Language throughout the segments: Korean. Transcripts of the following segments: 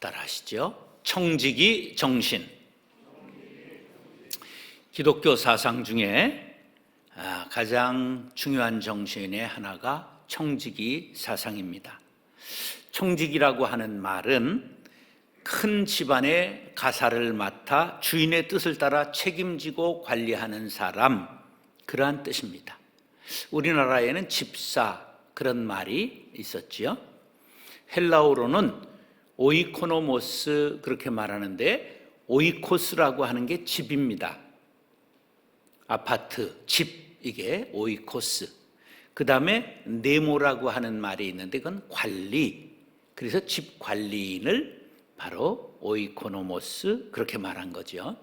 따라하시죠. 청지기 정신. 기독교 사상 중에 가장 중요한 정신의 하나가 청지기 사상입니다. 청지기라고 하는 말은 큰 집안의 가사를 맡아 주인의 뜻을 따라 책임지고 관리하는 사람, 그러한 뜻입니다. 우리나라에는 집사, 그런 말이 있었지요. 헬라어로는 오이코노모스, 그렇게 말하는데 오이코스라고 하는 게 집입니다. 아파트, 집, 이게 오이코스. 그 다음에 네모라고 하는 말이 있는데 그건 관리. 그래서 집 관리인을 바로 오이코노모스, 그렇게 말한 거죠.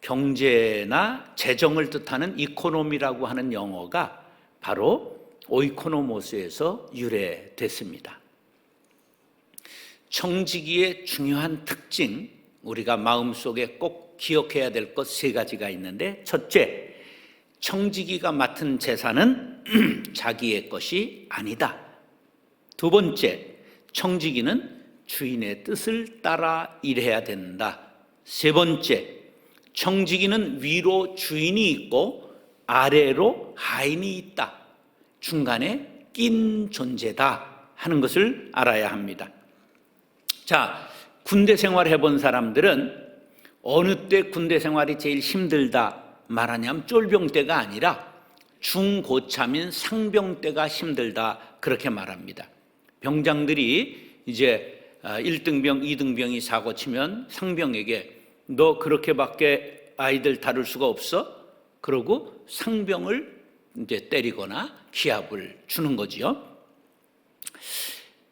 경제나 재정을 뜻하는 이코노미라고 하는 영어가 바로 오이코노모스에서 유래됐습니다. 청지기의 중요한 특징, 우리가 마음속에 꼭 기억해야 될 것 세 가지가 있는데, 첫째, 청지기가 맡은 재산은 자기의 것이 아니다. 두 번째, 청지기는 주인의 뜻을 따라 일해야 된다. 세 번째, 청지기는 위로 주인이 있고 아래로 하인이 있다. 중간에 낀 존재다 하는 것을 알아야 합니다. 자, 군대 생활 해본 사람들은 어느 때 군대 생활이 제일 힘들다 말하냐면 쫄병 때가 아니라 중고참인 상병 때가 힘들다, 그렇게 말합니다. 병장들이 이제 1등병, 2등병이 사고 치면 상병에게 너 그렇게밖에 아이들 다룰 수가 없어? 그러고 상병을 이제 때리거나 기합을 주는 거지요.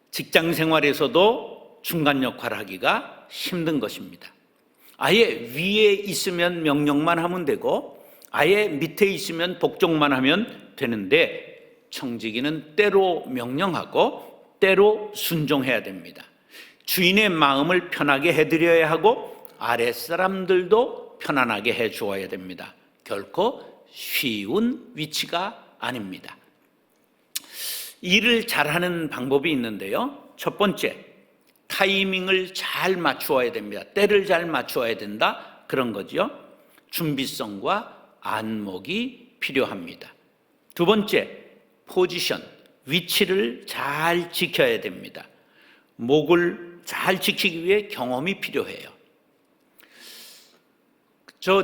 직장 생활에서도 중간 역할을 하기가 힘든 것입니다. 아예 위에 있으면 명령만 하면 되고 아예 밑에 있으면 복종만 하면 되는데, 청지기는 때로 명령하고 때로 순종해야 됩니다. 주인의 마음을 편하게 해드려야 하고 아랫사람들도 편안하게 해주어야 됩니다. 결코 쉬운 위치가 아닙니다. 일을 잘하는 방법이 있는데요. 첫 번째, 타이밍을 잘 맞추어야 됩니다. 때를 잘 맞추어야 된다, 그런 거죠. 준비성과 안목이 필요합니다. 두 번째, 포지션, 위치를 잘 지켜야 됩니다. 목을 잘 지키기 위해 경험이 필요해요.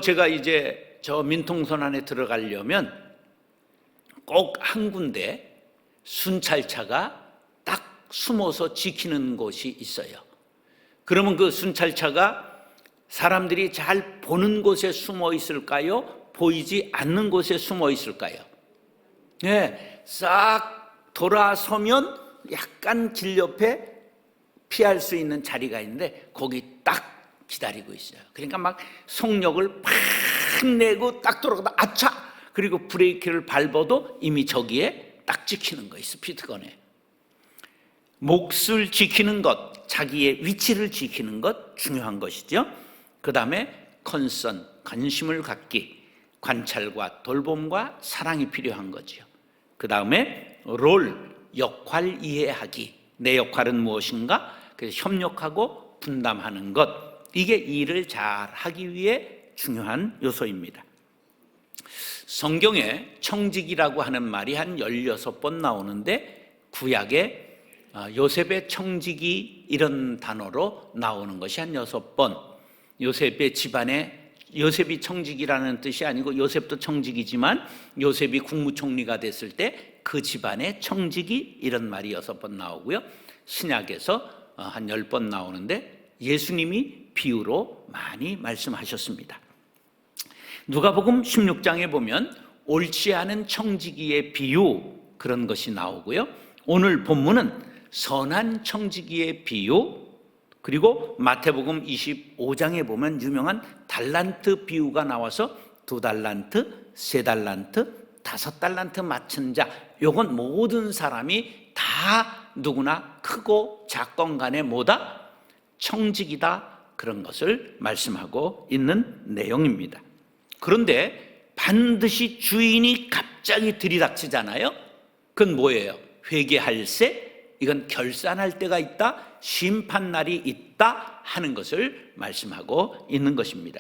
제가 이제 민통선 안에 들어가려면 꼭 한 군데 순찰차가 딱 숨어서 지키는 곳이 있어요. 그러면 그 순찰차가 사람들이 잘 보는 곳에 숨어 있을까요? 보이지 않는 곳에 숨어 있을까요? 네, 싹 돌아서면 약간 길 옆에 피할 수 있는 자리가 있는데 거기 딱 기다리고 있어요. 그러니까 막 속력을 팍 내고 딱 돌아가다 아차! 그리고 브레이크를 밟아도 이미 저기에 딱 지키는 거예요. 스피드건에. 몫을 지키는 것, 자기의 위치를 지키는 것, 중요한 것이죠. 그 다음에 컨선, 관심을 갖기, 관찰과 돌봄과 사랑이 필요한 거죠. 그 다음에 롤, 역할 이해하기, 내 역할은 무엇인가? 그래서 협력하고 분담하는 것, 이게 일을 잘 하기 위해 중요한 요소입니다. 성경에 청지기라고 하는 말이 한 16번 나오는데 구약에 요셉의 청지기, 이런 단어로 나오는 것이 한 6번. 요셉의 집안에, 요셉이 청지기라는 뜻이 아니고 요셉도 청지기지만 요셉이 국무총리가 됐을 때 그 집안에 청지기, 이런 말이 6번 나오고요. 신약에서 한 10번 나오는데 예수님이 비유로 많이 말씀하셨습니다. 누가복음 16장에 보면 옳지 않은 청지기의 비유, 그런 것이 나오고요. 오늘 본문은 선한 청지기의 비유, 그리고 마태복음 25장에 보면 유명한 달란트 비유가 나와서 2달란트, 3달란트, 5달란트 맡은 자, 요건 모든 사람이 다 누구나 크고 작건 간에 뭐다? 청지기다, 그런 것을 말씀하고 있는 내용입니다. 그런데 반드시 주인이 갑자기 들이닥치잖아요. 그건 뭐예요? 회개할세? 이건 결산할 때가 있다, 심판날이 있다 하는 것을 말씀하고 있는 것입니다.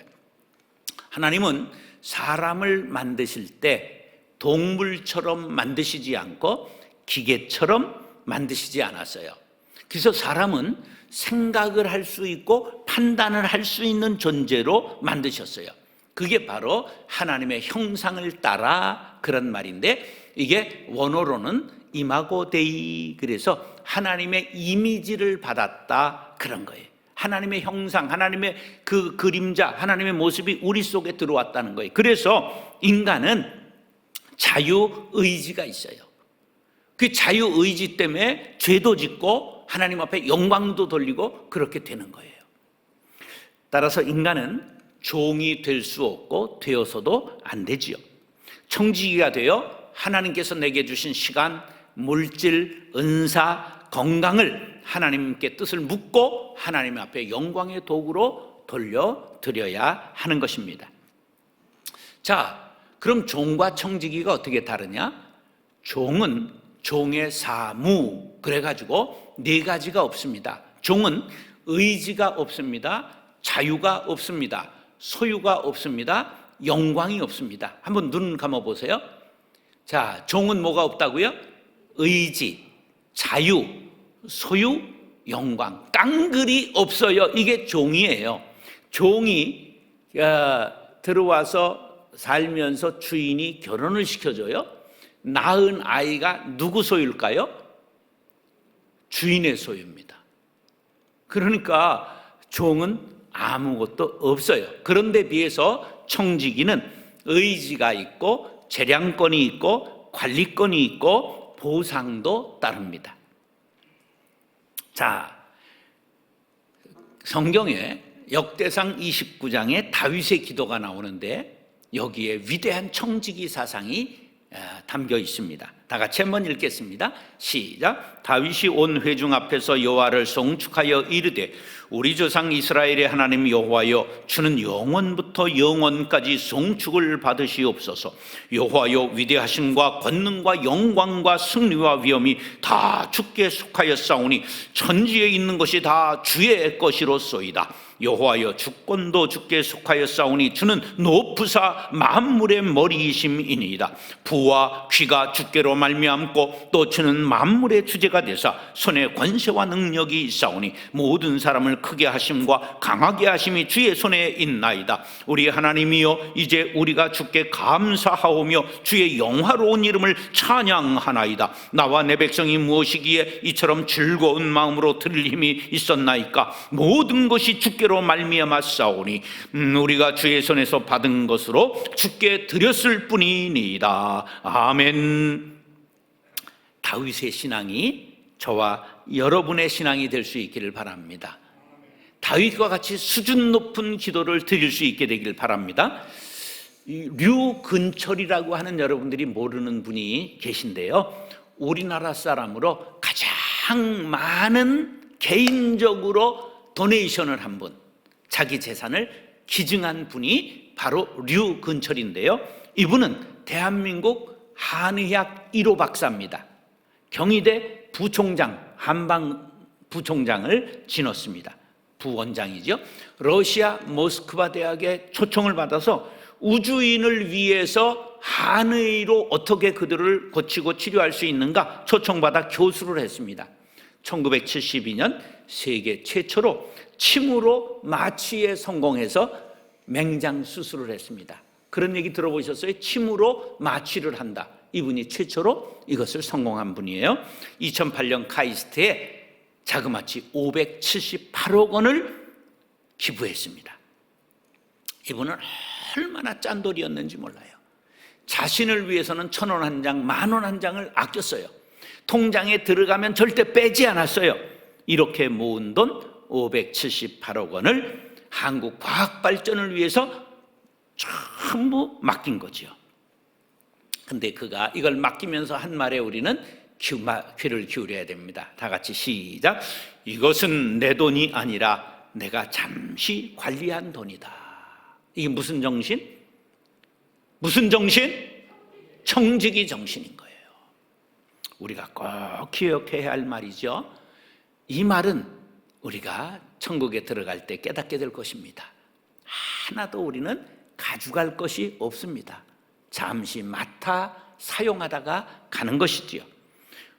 하나님은 사람을 만드실 때 동물처럼 만드시지 않고 기계처럼 만드시지 않았어요. 그래서 사람은 생각을 할 수 있고 판단을 할 수 있는 존재로 만드셨어요. 그게 바로 하나님의 형상을 따라 그런 말인데, 이게 원어로는 이마고 데이, 그래서 하나님의 이미지를 받았다 그런 거예요. 하나님의 형상, 하나님의 그 그림자, 하나님의 모습이 우리 속에 들어왔다는 거예요. 그래서 인간은 자유의지가 있어요. 그 자유의지 때문에 죄도 짓고 하나님 앞에 영광도 돌리고 그렇게 되는 거예요. 따라서 인간은 종이 될 수 없고 되어서도 안 되지요. 청지기가 되어 하나님께서 내게 주신 시간, 물질, 은사, 건강을 하나님께 뜻을 묻고 하나님 앞에 영광의 도구로 돌려드려야 하는 것입니다. 자, 그럼 종과 청지기가 어떻게 다르냐? 종은 종의 사무, 그래가지고 네 가지가 없습니다. 종은 의지가 없습니다. 자유가 없습니다. 소유가 없습니다. 영광이 없습니다. 한번 눈 감아보세요. 자, 종은 뭐가 없다고요? 의지, 자유, 소유, 영광, 깡그리 없어요. 이게 종이에요. 종이 들어와서 살면서 주인이 결혼을 시켜줘요. 낳은 아이가 누구 소유일까요? 주인의 소유입니다. 그러니까 종은 아무것도 없어요. 그런데 비해서 청지기는 의지가 있고 재량권이 있고 관리권이 있고 보상도 따릅니다. 자, 성경에 역대상 29장에 다윗의 기도가 나오는데 여기에 위대한 청지기 사상이 담겨 있습니다. 다 같이 한번 읽겠습니다. 시작. 다윗이 온 회중 앞에서 여호와를 송축하여 이르되 우리 조상 이스라엘의 하나님 여호와여, 주는 영원부터 영원까지 송축을 받으시옵소서. 여호와여, 위대하심과 권능과 영광과 승리와 위엄이 다 주께 속하였사오니 천지에 있는 것이 다 주의 것이로소이다. 여호와여, 주권도 주께 속하였사오니 주는 높으사 만물의 머리이심이니이다. 부와 귀가 주께로 말미암고 또 주는 만물의 주제가 되사 손에 권세와 능력이 있사오니 모든 사람을 크게 하심과 강하게 하심이 주의 손에 있나이다. 우리 하나님이여, 이제 우리가 주께 감사하오며 주의 영화로운 이름을 찬양하나이다. 나와 내 백성이 무엇이기에 이처럼 즐거운 마음으로 드릴 힘이 있었나이까? 모든 것이 주께로 말미암았사오니 우리가 주의 손에서 받은 것으로 주께 드렸을 뿐이니이다. 아멘. 다윗의 신앙이 저와 여러분의 신앙이 될 수 있기를 바랍니다. 다윗과 같이 수준 높은 기도를 드릴 수 있게 되기를 바랍니다. 류근철이라고 하는 여러분들이 모르는 분이 계신데요, 우리나라 사람으로 가장 많은 개인적으로 도네이션을 한 분, 자기 재산을 기증한 분이 바로 류근철인데요, 이분은 대한민국 한의학 1호 박사입니다. 경희대 부총장, 한방 부총장을 지냈습니다. 부원장이죠. 러시아 모스크바 대학에 초청을 받아서 우주인을 위해서 한의로 어떻게 그들을 고치고 치료할 수 있는가 초청받아 교수를 했습니다. 1972년 세계 최초로 침으로 마취에 성공해서 맹장 수술을 했습니다. 그런 얘기 들어보셨어요? 침으로 마취를 한다. 이분이 최초로 이것을 성공한 분이에요. 2008년 카이스트에 자그마치 578억 원을 기부했습니다. 이분은 얼마나 짠돌이었는지 몰라요. 자신을 위해서는 1,000원 한 장, 10,000원 한 장을 아꼈어요. 통장에 들어가면 절대 빼지 않았어요. 이렇게 모은 돈 578억 원을 한국 과학 발전을 위해서 전부 맡긴 거죠. 근데 그가 이걸 맡기면서 한 말에 우리는 귀를 기울여야 됩니다. 다 같이 시작. 이것은 내 돈이 아니라 내가 잠시 관리한 돈이다. 이게 무슨 정신? 무슨 정신? 청지기 정신인 거예요. 우리가 꼭 기억해야 할 말이죠. 이 말은 우리가 천국에 들어갈 때 깨닫게 될 것입니다. 하나도 우리는 가져갈 것이 없습니다. 잠시 맡아 사용하다가 가는 것이지요.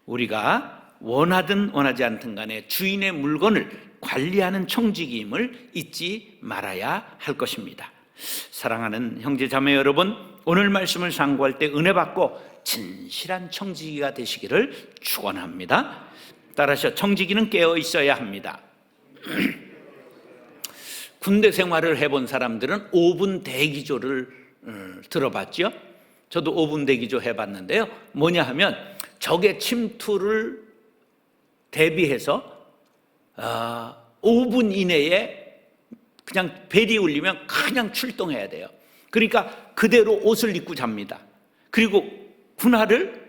우리가 원하든 원하지 않든 간에 주인의 물건을 관리하는 청지기임을 잊지 말아야 할 것입니다. 사랑하는 형제 자매 여러분, 오늘 말씀을 상고할 때 은혜 받고 진실한 청지기가 되시기를 축원합니다. 따라서 청지기는 깨어 있어야 합니다. 군대 생활을 해본 사람들은 5분 대기조를 들어봤죠. 저도 5분 대기조 해봤는데요. 뭐냐 하면 적의 침투를 대비해서 5분 이내에 그냥 벨이 울리면 그냥 출동해야 돼요. 그러니까 그대로 옷을 입고 잡니다. 그리고 군화를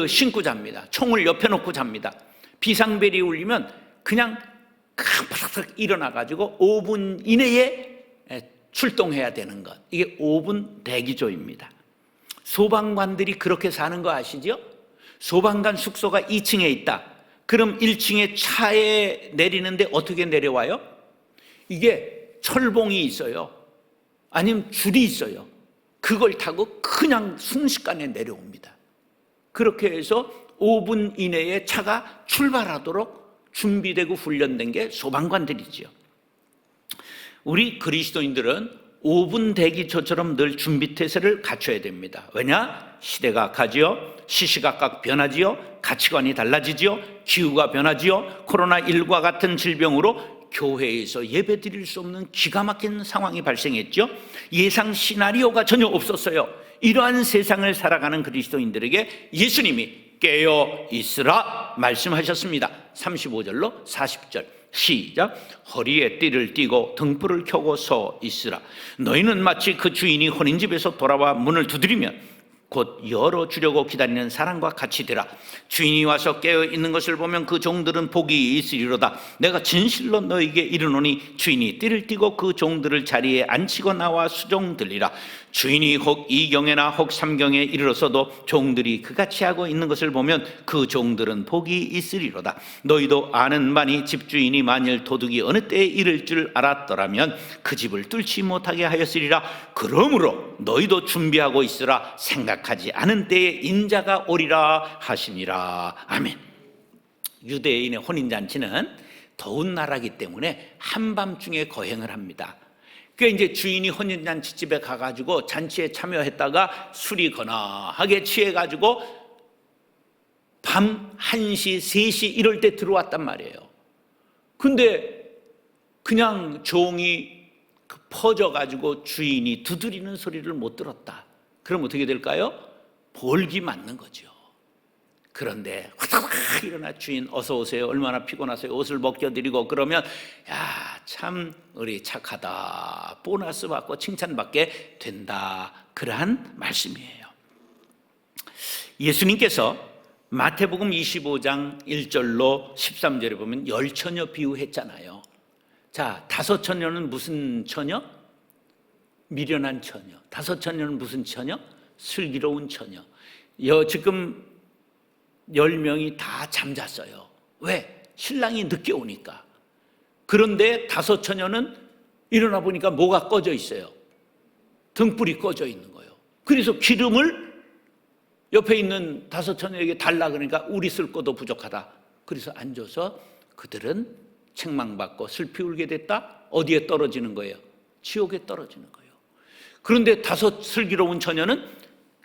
신고 잡니다. 총을 옆에 놓고 잡니다. 비상벨이 울리면 그냥 팍팍 일어나가지고 5분 이내에 출동해야 되는 것. 이게 5분 대기조입니다. 소방관들이 그렇게 사는 거 아시죠? 소방관 숙소가 2층에 있다. 그럼 1층에 차에 내리는데 어떻게 내려와요? 이게 철봉이 있어요. 아니면 줄이 있어요. 그걸 타고 그냥 순식간에 내려옵니다. 그렇게 해서 5분 이내에 차가 출발하도록 준비되고 훈련된 게 소방관들이지요. 우리 그리스도인들은 5분 대기조처럼 늘 준비태세를 갖춰야 됩니다. 왜냐? 시대가 가지요. 시시각각 변하지요. 가치관이 달라지지요. 기후가 변하지요. 코로나19와 같은 질병으로 교회에서 예배드릴 수 없는 기가 막힌 상황이 발생했죠. 예상 시나리오가 전혀 없었어요. 이러한 세상을 살아가는 그리스도인들에게 예수님이 깨어 있으라 말씀하셨습니다. 35절로 40절 시작. 허리에 띠를 띠고 등불을 켜고 서 있으라. 너희는 마치 그 주인이 혼인집에서 돌아와 문을 두드리면 곧 열어주려고 기다리는 사람과 같이 되라. 주인이 와서 깨어 있는 것을 보면 그 종들은 복이 있으리로다. 내가 진실로 너에게 이르노니 주인이 띠를 띠고 그 종들을 자리에 앉히고 나와 수종들리라. 주인이 혹 2경에나 혹 3경에 이르러서도 종들이 그같이 하고 있는 것을 보면 그 종들은 복이 있으리로다. 너희도 아는 바니 집주인이 만일 도둑이 어느 때에 이를 줄 알았더라면 그 집을 뚫지 못하게 하였으리라. 그러므로 너희도 준비하고 있으라. 생각하지 않은 때에 인자가 오리라 하시니라. 아멘. 유대인의 혼인잔치는 더운 나라이기 때문에 한밤중에 거행을 합니다. 그러니까 이제 주인이 혼인잔치 집에 가가지고 잔치에 참여했다가 술이 거나하게 취해가지고 밤 1시, 3시 이럴 때 들어왔단 말이에요. 근데 그냥 종이 퍼져가지고 주인이 두드리는 소리를 못 들었다. 그럼 어떻게 될까요? 벌기 맞는 거죠. 그런데 화다닥 일어나 주인 어서 오세요. 얼마나 피곤하세요. 옷을 벗겨드리고 그러면 야, 참 우리 착하다. 보너스 받고 칭찬받게 된다. 그러한 말씀이에요. 예수님께서 마태복음 25장 1절로 13절에 보면 열처녀 비유했잖아요. 자, 5처녀는 무슨 처녀? 미련한 처녀. 5처녀는 무슨 처녀? 슬기로운 처녀. 지금 10명이 다 잠잤어요. 왜? 신랑이 늦게 오니까. 그런데 5처녀는 일어나 보니까 뭐가 꺼져 있어요? 등불이 꺼져 있는 거예요. 그래서 기름을 옆에 있는 5처녀에게 달라 그러니까 우리 쓸 것도 부족하다. 그래서 앉아서 그들은 책망받고 슬피 울게 됐다. 어디에 떨어지는 거예요? 지옥에 떨어지는 거예요. 그런데 5 슬기로운 처녀는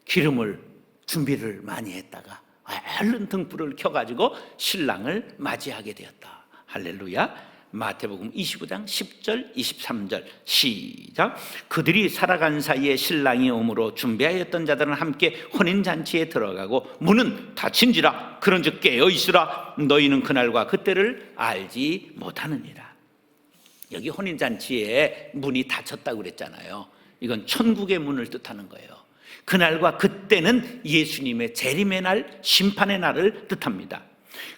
기름을 준비를 많이 했다가 얼른 등불을 켜가지고 신랑을 맞이하게 되었다. 할렐루야. 마태복음 25장 10절 23절 시작. 그들이 살아간 사이에 신랑이 오므로 준비하였던 자들은 함께 혼인잔치에 들어가고 문은 닫힌지라. 그런즉 깨어있으라. 너희는 그날과 그때를 알지 못하느니라. 여기 혼인잔치에 문이 닫혔다고 그랬잖아요. 이건 천국의 문을 뜻하는 거예요. 그날과 그때는 예수님의 재림의 날, 심판의 날을 뜻합니다.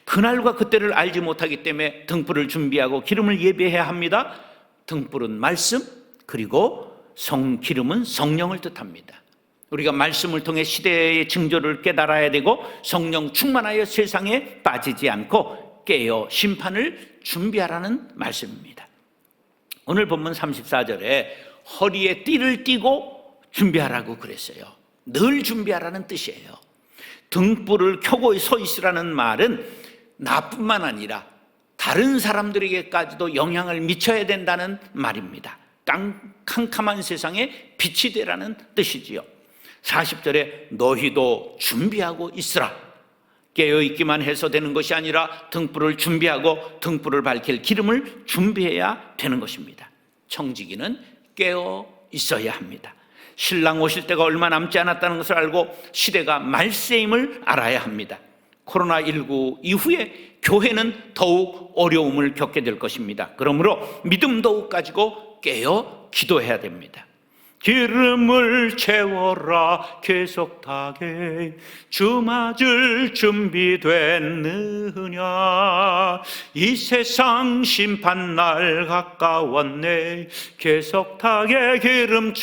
그날과 그때를 알지 못하기 때문에 등불을 준비하고 기름을 예배해야 합니다. 등불은 말씀, 그리고 기름은 성령을 뜻합니다. 우리가 말씀을 통해 시대의 징조를 깨달아야 되고 성령 충만하여 세상에 빠지지 않고 깨어 심판을 준비하라는 말씀입니다. 오늘 본문 34절에 허리에 띠를 띠고 준비하라고 그랬어요. 늘 준비하라는 뜻이에요. 등불을 켜고 서 있으라는 말은 나뿐만 아니라 다른 사람들에게까지도 영향을 미쳐야 된다는 말입니다. 캄캄한 세상에 빛이 되라는 뜻이지요. 40절에 너희도 준비하고 있으라. 깨어있기만 해서 되는 것이 아니라 등불을 준비하고 등불을 밝힐 기름을 준비해야 되는 것입니다. 청지기는 깨어 있어야 합니다. 신랑 오실 때가 얼마 남지 않았다는 것을 알고 시대가 말세임을 알아야 합니다. 코로나19 이후에 교회는 더욱 어려움을 겪게 될 것입니다. 그러므로 믿음 더욱 가지고 깨어 기도해야 됩니다. 기름을 채워라 계속 타게 주 맞을 준비됐느냐 이 세상 심판날 가까웠네 계속 타게 기름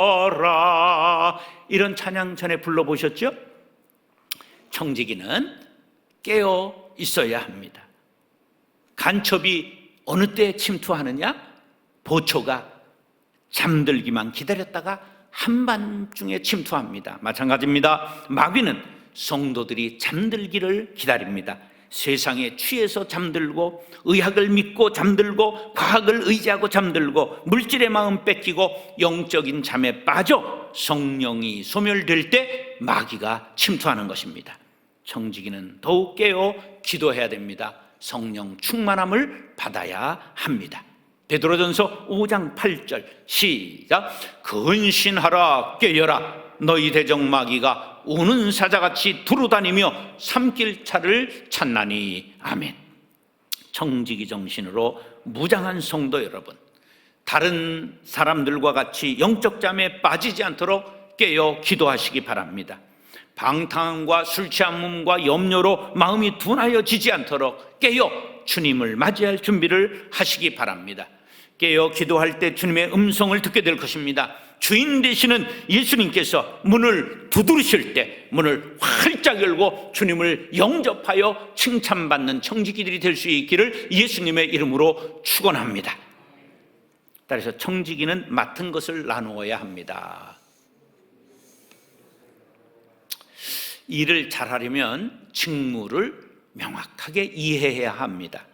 채워라. 이런 찬양 전에 불러보셨죠? 청지기는 깨어 있어야 합니다. 간첩이 어느 때 침투하느냐? 보초가 잠들기만 기다렸다가 한밤중에 침투합니다. 마찬가지입니다. 마귀는 성도들이 잠들기를 기다립니다. 세상에 취해서 잠들고 의학을 믿고 잠들고 과학을 의지하고 잠들고 물질의 마음 뺏기고 영적인 잠에 빠져 성령이 소멸될 때 마귀가 침투하는 것입니다. 청지기는 더욱 깨어 기도해야 됩니다. 성령 충만함을 받아야 합니다. 베드로전서 5장 8절 시작. 근신하라 깨어라 너희 대적 마귀가 우는 사자같이 두루다니며 삼킬 차를 찾나니. 아멘. 청지기 정신으로 무장한 성도 여러분, 다른 사람들과 같이 영적 잠에 빠지지 않도록 깨어 기도하시기 바랍니다. 방탕함과 술 취함과 염려로 마음이 둔하여지지 않도록 깨어 주님을 맞이할 준비를 하시기 바랍니다. 깨어 기도할 때 주님의 음성을 듣게 될 것입니다. 주인 되시는 예수님께서 문을 두드리실 때 문을 활짝 열고 주님을 영접하여 칭찬받는 청지기들이 될 수 있기를 예수님의 이름으로 축원합니다. 따라서 청지기는 맡은 것을 나누어야 합니다. 일을 잘하려면 직무를 명확하게 이해해야 합니다.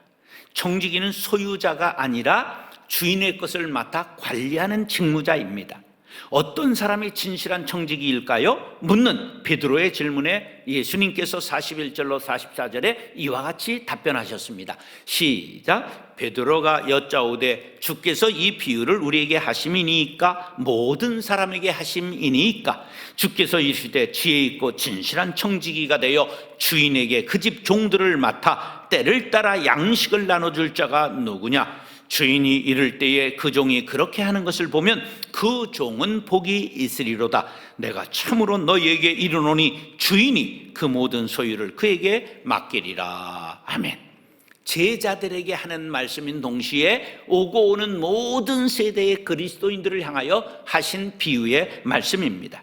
청지기는 소유자가 아니라 주인의 것을 맡아 관리하는 직무자입니다. 어떤 사람이 진실한 청지기일까요? 묻는 베드로의 질문에 예수님께서 41절로 44절에 이와 같이 답변하셨습니다. 시작. 베드로가 여짜오되 주께서 이 비유를 우리에게 하심이니까 모든 사람에게 하심이니까 주께서 이르시되 지혜 있고 진실한 청지기가 되어 주인에게 그 집 종들을 맡아 때를 따라 양식을 나눠줄 자가 누구냐? 주인이 이를 때에 그 종이 그렇게 하는 것을 보면 그 종은 복이 있으리로다. 내가 참으로 너희에게 이르노니 주인이 그 모든 소유를 그에게 맡기리라. 아멘. 제자들에게 하는 말씀인 동시에 오고 오는 모든 세대의 그리스도인들을 향하여 하신 비유의 말씀입니다.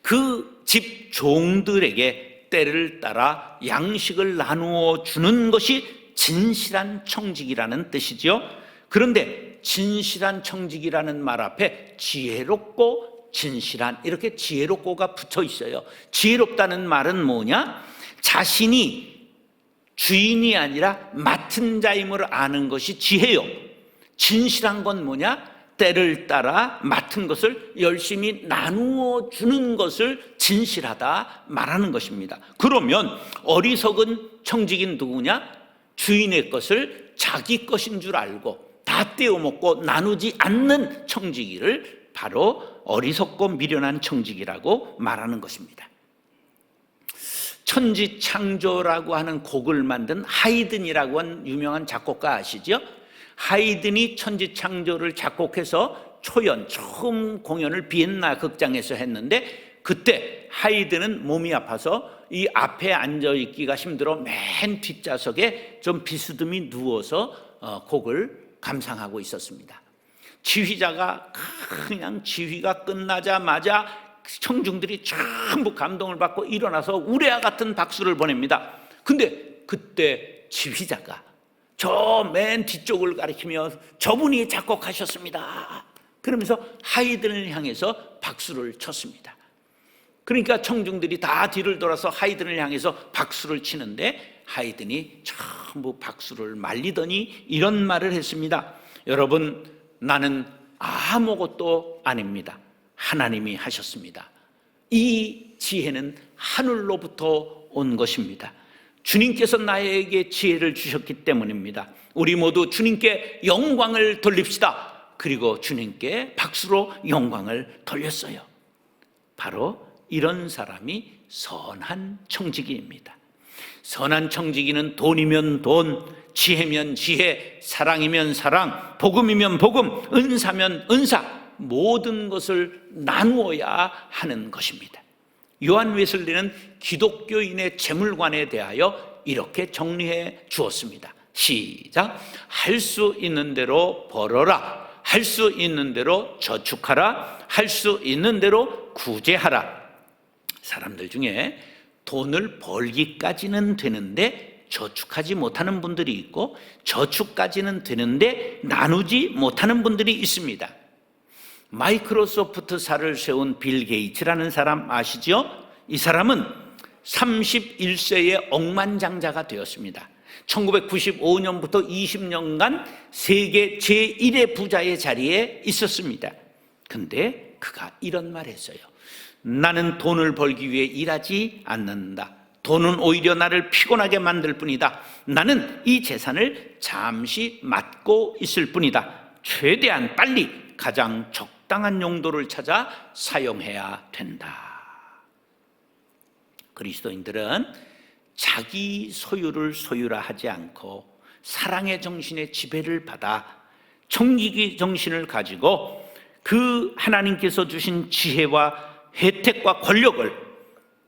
그 집 종들에게 때를 따라 양식을 나누어 주는 것이 진실한 청지기라는 뜻이죠. 그런데 진실한 청지기라는 말 앞에 지혜롭고 진실한 이렇게 지혜롭고가 붙어 있어요. 지혜롭다는 말은 뭐냐? 자신이 주인이 아니라 맡은 자임을 아는 것이 지혜요. 진실한 건 뭐냐? 때를 따라 맡은 것을 열심히 나누어 주는 것을 진실하다 말하는 것입니다. 그러면 어리석은 청지기는 누구냐? 주인의 것을 자기 것인 줄 알고 다 떼어먹고 나누지 않는 청지기를 바로 어리석고 미련한 청지기라고 말하는 것입니다. 천지창조라고 하는 곡을 만든 하이든이라고 하는 유명한 작곡가 아시죠? 하이든이 천지창조를 작곡해서 초연 처음 공연을 비엔나 극장에서 했는데 그때 하이든은 몸이 아파서 이 앞에 앉아있기가 힘들어 맨 뒷좌석에 좀 비스듬히 누워서 곡을 감상하고 있었습니다. 지휘자가 그냥 지휘가 끝나자마자 청중들이 전부 감동을 받고 일어나서 우레와 같은 박수를 보냅니다. 근데 그때 지휘자가 저 맨 뒤쪽을 가리키며 저분이 작곡하셨습니다 그러면서 하이든을 향해서 박수를 쳤습니다. 그러니까 청중들이 다 뒤를 돌아서 하이든을 향해서 박수를 치는데 하이든이 전부 박수를 말리더니 이런 말을 했습니다. 여러분, 나는 아무것도 아닙니다. 하나님이 하셨습니다. 이 지혜는 하늘로부터 온 것입니다. 주님께서 나에게 지혜를 주셨기 때문입니다. 우리 모두 주님께 영광을 돌립시다. 그리고 주님께 박수로 영광을 돌렸어요. 바로 이런 사람이 선한 청지기입니다. 선한 청지기는 돈이면 돈, 지혜면 지혜, 사랑이면 사랑, 복음이면 복음, 은사면 은사, 모든 것을 나누어야 하는 것입니다. 요한 웨슬리는 기독교인의 재물관에 대하여 이렇게 정리해 주었습니다. 시작. 할 수 있는 대로 벌어라. 할 수 있는 대로 저축하라. 할 수 있는 대로 구제하라. 사람들 중에 돈을 벌기까지는 되는데 저축하지 못하는 분들이 있고, 저축까지는 되는데 나누지 못하는 분들이 있습니다. 마이크로소프트사를 세운 빌 게이츠라는 사람 아시죠? 이 사람은 31세에 억만장자가 되었습니다. 1995년부터 20년간 세계 제1의 부자의 자리에 있었습니다. 근데 그가 이런 말 했어요. 나는 돈을 벌기 위해 일하지 않는다. 돈은 오히려 나를 피곤하게 만들 뿐이다. 나는 이 재산을 잠시 맡고 있을 뿐이다. 최대한 빨리 가장 적당한 용도를 찾아 사용해야 된다. 그리스도인들은 자기 소유를 소유라 하지 않고 사랑의 정신의 지배를 받아 청지기 정신을 가지고 그 하나님께서 주신 지혜와 혜택과 권력을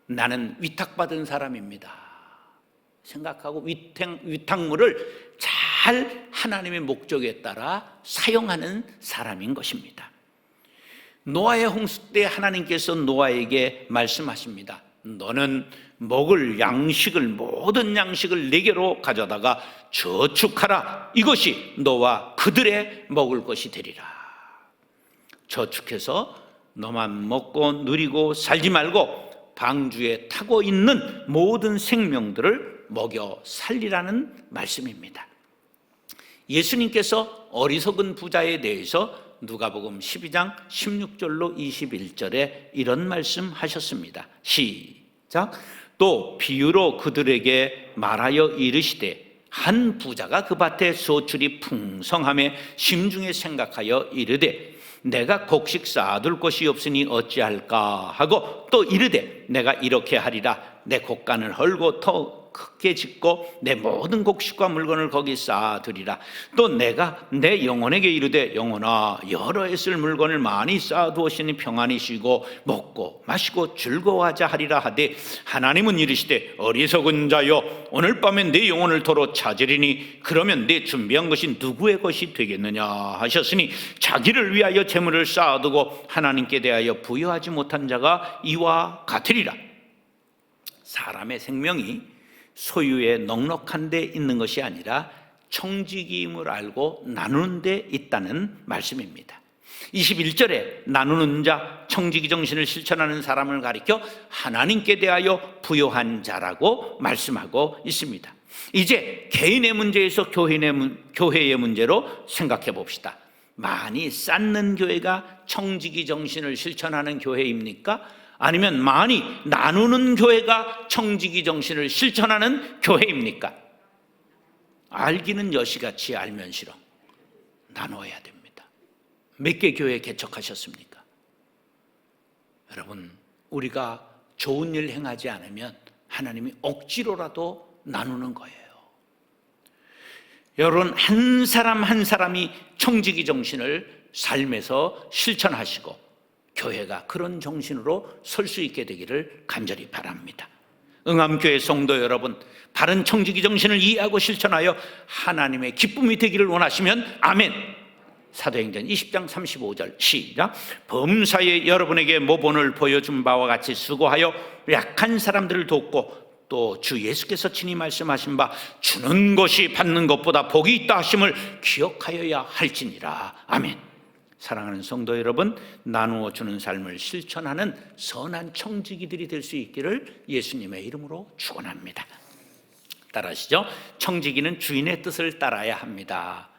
나는 위탁받은 사람입니다 생각하고 위탁물을 잘 하나님의 목적에 따라 사용하는 사람인 것입니다. 노아의 홍수 때 하나님께서 노아에게 말씀하십니다. 너는 먹을 양식을, 모든 양식을 내게로 가져다가 저축하라. 이것이 너와 그들의 먹을 것이 되리라. 저축해서 너만 먹고 누리고 살지 말고 방주에 타고 있는 모든 생명들을 먹여 살리라는 말씀입니다. 예수님께서 어리석은 부자에 대해서 누가복음 12장 16절로 21절에 이런 말씀 하셨습니다. 시작. 또 비유로 그들에게 말하여 이르시되 한 부자가 그 밭에 소출이 풍성함에 심중에 생각하여 이르되 내가 곡식 쌓아둘 곳이 없으니 어찌할까 하고 또 이르되 내가 이렇게 하리라. 내 곡간을 헐고 더 크게 짓고 내 모든 곡식과 물건을 거기 쌓아두리라. 또 내가 내 영혼에게 이르되 영혼아 여러 해 쓸 물건을 많이 쌓아두었으니 평안히 쉬고 먹고 마시고 즐거워하자 하리라 하되 하나님은 이르시되 어리석은 자여 오늘 밤에 내 영혼을 도로 찾으리니 그러면 내 준비한 것이 누구의 것이 되겠느냐 하셨으니 자기를 위하여 재물을 쌓아두고 하나님께 대하여 부여하지 못한 자가 이와 같으리라. 사람의 생명이 소유에 넉넉한 데 있는 것이 아니라 청지기임을 알고 나누는 데 있다는 말씀입니다. 21절에 나누는 자, 청지기 정신을 실천하는 사람을 가리켜 하나님께 대하여 부여한 자라고 말씀하고 있습니다. 이제 개인의 문제에서 교회의 문제로 생각해 봅시다. 많이 쌓는 교회가 청지기 정신을 실천하는 교회입니까? 아니면 많이 나누는 교회가 청지기 정신을 실천하는 교회입니까? 알기는 여시같이 알면 싫어. 나눠야 됩니다. 몇 개 교회 개척하셨습니까? 여러분, 우리가 좋은 일 행하지 않으면 하나님이 억지로라도 나누는 거예요. 여러분, 한 사람 한 사람이 청지기 정신을 삶에서 실천하시고 교회가 그런 정신으로 설 수 있게 되기를 간절히 바랍니다. 응암교회 성도 여러분, 바른 청지기 정신을 이해하고 실천하여 하나님의 기쁨이 되기를 원하시면 아멘. 사도행전 20장 35절 시작. 범사에 여러분에게 모본을 보여준 바와 같이 수고하여 약한 사람들을 돕고 또 주 예수께서 친히 말씀하신 바 주는 것이 받는 것보다 복이 있다 하심을 기억하여야 할지니라. 아멘. 사랑하는 성도 여러분, 나누어 주는 삶을 실천하는 선한 청지기들이 될 수 있기를 예수님의 이름으로 축원합니다. 따라하시죠. 청지기는 주인의 뜻을 따라야 합니다.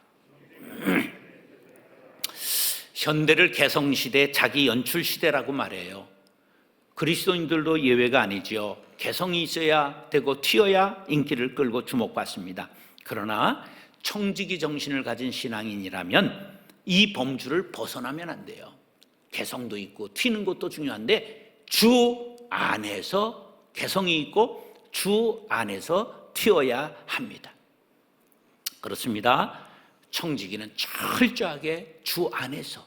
현대를 개성시대, 자기 연출시대라고 말해요. 그리스도인들도 예외가 아니죠. 개성이 있어야 되고 튀어야 인기를 끌고 주목받습니다. 그러나 청지기 정신을 가진 신앙인이라면 이 범주를 벗어나면 안 돼요. 개성도 있고 튀는 것도 중요한데 주 안에서 개성이 있고 주 안에서 튀어야 합니다. 그렇습니다. 청지기는 철저하게 주 안에서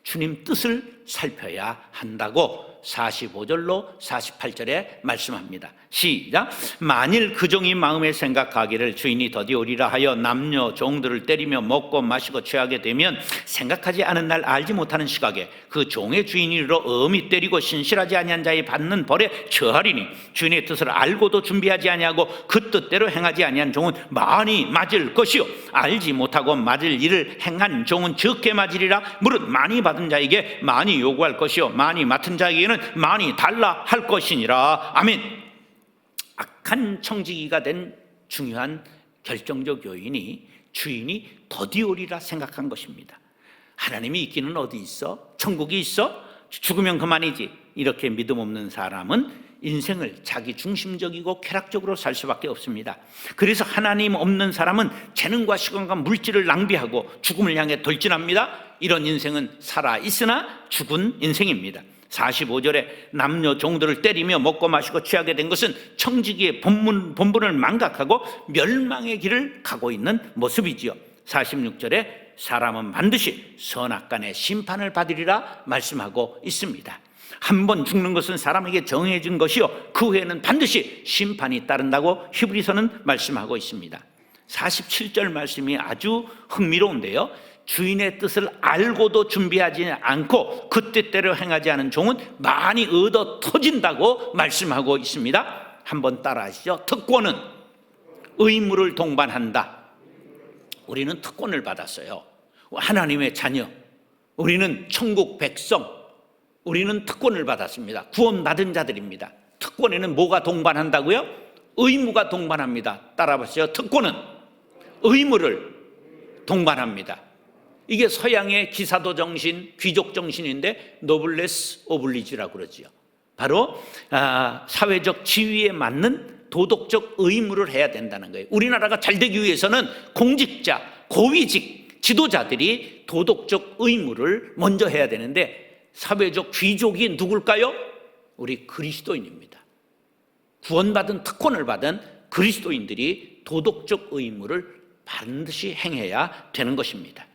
주님 뜻을 살펴야 한다고 45절로 48절에 말씀합니다. 시작. 만일 그 종이 마음에 생각하기를 주인이 더디 오리라 하여 남녀 종들을 때리며 먹고 마시고 취하게 되면 생각하지 않은 날 알지 못하는 시각에 그 종의 주인이 이르러 엄히 때리고 신실하지 아니한 자의 받는 벌에 처하리니 주인의 뜻을 알고도 준비하지 아니하고 그 뜻대로 행하지 아니한 종은 많이 맞을 것이요 알지 못하고 맞을 일을 행한 종은 적게 맞으리라. 무릇 많이 받은 자에게 많이 요구할 것이요 많이 맡은 자에게는 많이 달라 할 것이니라. 아멘. 악한 청지기가 된 중요한 결정적 요인이 주인이 더디 오리라 생각한 것입니다. 하나님이 있기는 어디 있어? 천국이 있어? 죽으면 그만이지. 이렇게 믿음 없는 사람은 인생을 자기 중심적이고 쾌락적으로 살 수밖에 없습니다. 그래서 하나님 없는 사람은 재능과 시간과 물질을 낭비하고 죽음을 향해 돌진합니다. 이런 인생은 살아있으나 죽은 인생입니다. 45절에 남녀 종들을 때리며 먹고 마시고 취하게 된 것은 청지기의 본분을 망각하고 멸망의 길을 가고 있는 모습이지요. 46절에 사람은 반드시 선악간의 심판을 받으리라 말씀하고 있습니다. 한 번 죽는 것은 사람에게 정해진 것이요 그 후에는 반드시 심판이 따른다고 히브리서는 말씀하고 있습니다. 47절 말씀이 아주 흥미로운데요, 주인의 뜻을 알고도 준비하지 않고 그 뜻대로 행하지 않은 종은 많이 얻어 터진다고 말씀하고 있습니다. 한번 따라하시죠. 특권은 의무를 동반한다. 우리는 특권을 받았어요. 하나님의 자녀, 우리는 천국 백성, 우리는 특권을 받았습니다. 구원받은 자들입니다. 특권에는 뭐가 동반한다고요? 의무가 동반합니다. 따라하시죠. 특권은 의무를 동반합니다. 이게 서양의 기사도 정신, 귀족 정신인데 노블레스 오블리주라고 그러지요. 바로 사회적 지위에 맞는 도덕적 의무를 해야 된다는 거예요. 우리나라가 잘 되기 위해서는 공직자, 고위직, 지도자들이 도덕적 의무를 먼저 해야 되는데 사회적 귀족이 누굴까요? 우리 그리스도인입니다. 구원받은 특권을 받은 그리스도인들이 도덕적 의무를 반드시 행해야 되는 것입니다.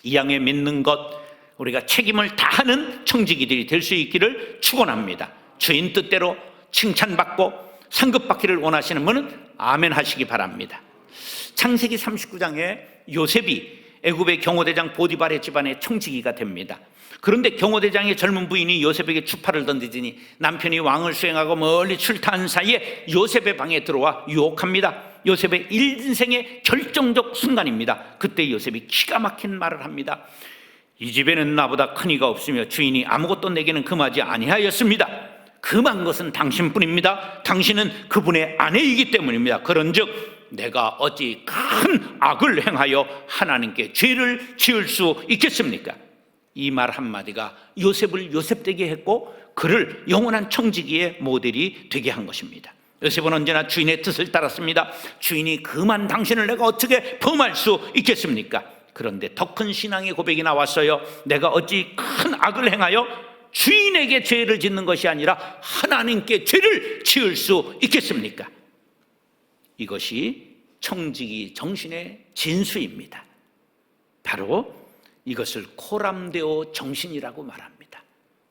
이 양에 믿는 것, 우리가 책임을 다하는 청지기들이 될 수 있기를 축원합니다. 주인 뜻대로 칭찬받고 상급받기를 원하시는 분은 아멘 하시기 바랍니다. 창세기 39장에 요셉이 애굽의 경호대장 보디발의 집안의 청지기가 됩니다. 그런데 경호대장의 젊은 부인이 요셉에게 추파를 던지더니 남편이 왕을 수행하고 멀리 출타한 사이에 요셉의 방에 들어와 유혹합니다. 요셉의 인생의 결정적 순간입니다. 그때 요셉이 기가 막힌 말을 합니다. 이 집에는 나보다 큰 이가 없으며 주인이 아무것도 내게는 금하지 아니하였습니다. 금한 것은 당신뿐입니다. 당신은 그분의 아내이기 때문입니다. 그런즉 내가 어찌 큰 악을 행하여 하나님께 죄를 지을 수 있겠습니까? 이 말 한마디가 요셉을 요셉되게 했고 그를 영원한 청지기의 모델이 되게 한 것입니다. 요셉은 언제나 주인의 뜻을 따랐습니다. 주인이 금한 당신을 내가 어떻게 범할 수 있겠습니까? 그런데 더 큰 신앙의 고백이 나왔어요. 내가 어찌 큰 악을 행하여 주인에게 죄를 짓는 것이 아니라 하나님께 죄를 지을 수 있겠습니까? 이것이 청지기 정신의 진수입니다. 바로 이것을 코람데오 정신이라고 말합니다.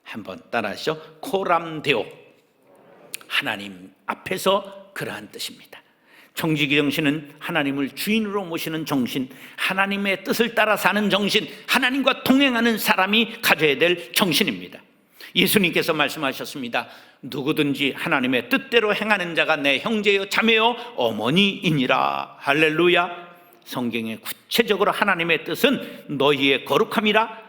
한번 따라하시죠. 코람데오, 하나님 앞에서 그러한 뜻입니다. 청지기 정신은 하나님을 주인으로 모시는 정신, 하나님의 뜻을 따라 사는 정신, 하나님과 동행하는 사람이 가져야 될 정신입니다. 예수님께서 말씀하셨습니다. 누구든지 하나님의 뜻대로 행하는 자가 내 형제요 자매요 어머니이니라. 할렐루야. 성경에 구체적으로 하나님의 뜻은 너희의 거룩함이라,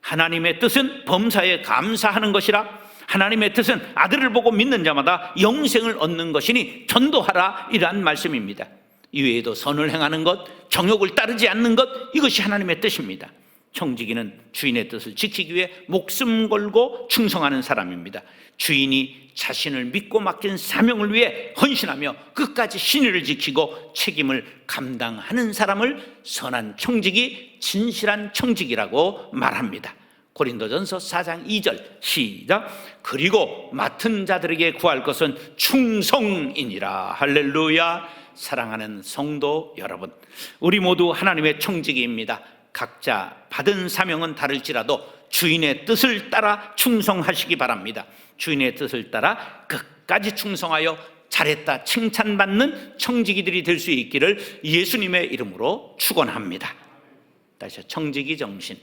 하나님의 뜻은 범사에 감사하는 것이라, 하나님의 뜻은 아들을 보고 믿는 자마다 영생을 얻는 것이니 전도하라, 이러한 말씀입니다. 이외에도 선을 행하는 것, 정욕을 따르지 않는 것, 이것이 하나님의 뜻입니다. 청지기는 주인의 뜻을 지키기 위해 목숨 걸고 충성하는 사람입니다. 주인이 자신을 믿고 맡긴 사명을 위해 헌신하며 끝까지 신의를 지키고 책임을 감당하는 사람을 선한 청지기, 진실한 청지기라고 말합니다. 고린도전서 4장 2절 시작. 그리고 맡은 자들에게 구할 것은 충성이니라. 할렐루야. 사랑하는 성도 여러분, 우리 모두 하나님의 청지기입니다. 각자 받은 사명은 다를지라도 주인의 뜻을 따라 충성하시기 바랍니다. 주인의 뜻을 따라 끝까지 충성하여 잘했다 칭찬받는 청지기들이 될 수 있기를 예수님의 이름으로 축원합니다. 다시 청지기 정신,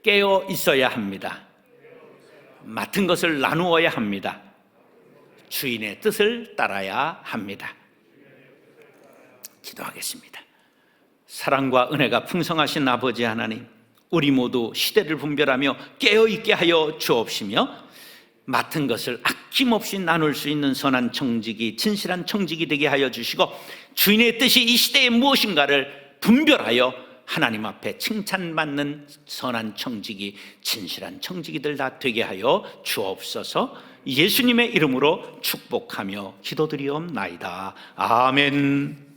깨어 있어야 합니다. 맡은 것을 나누어야 합니다. 주인의 뜻을 따라야 합니다. 기도하겠습니다. 사랑과 은혜가 풍성하신 아버지 하나님, 우리 모두 시대를 분별하며 깨어있게 하여 주옵시며 맡은 것을 아낌없이 나눌 수 있는 선한 청지기, 진실한 청지기 되게 하여 주시고 주인의 뜻이 이 시대에 무엇인가를 분별하여 하나님 앞에 칭찬받는 선한 청지기, 진실한 청지기들 다 되게 하여 주옵소서. 예수님의 이름으로 축복하며 기도드리옵나이다. 아멘.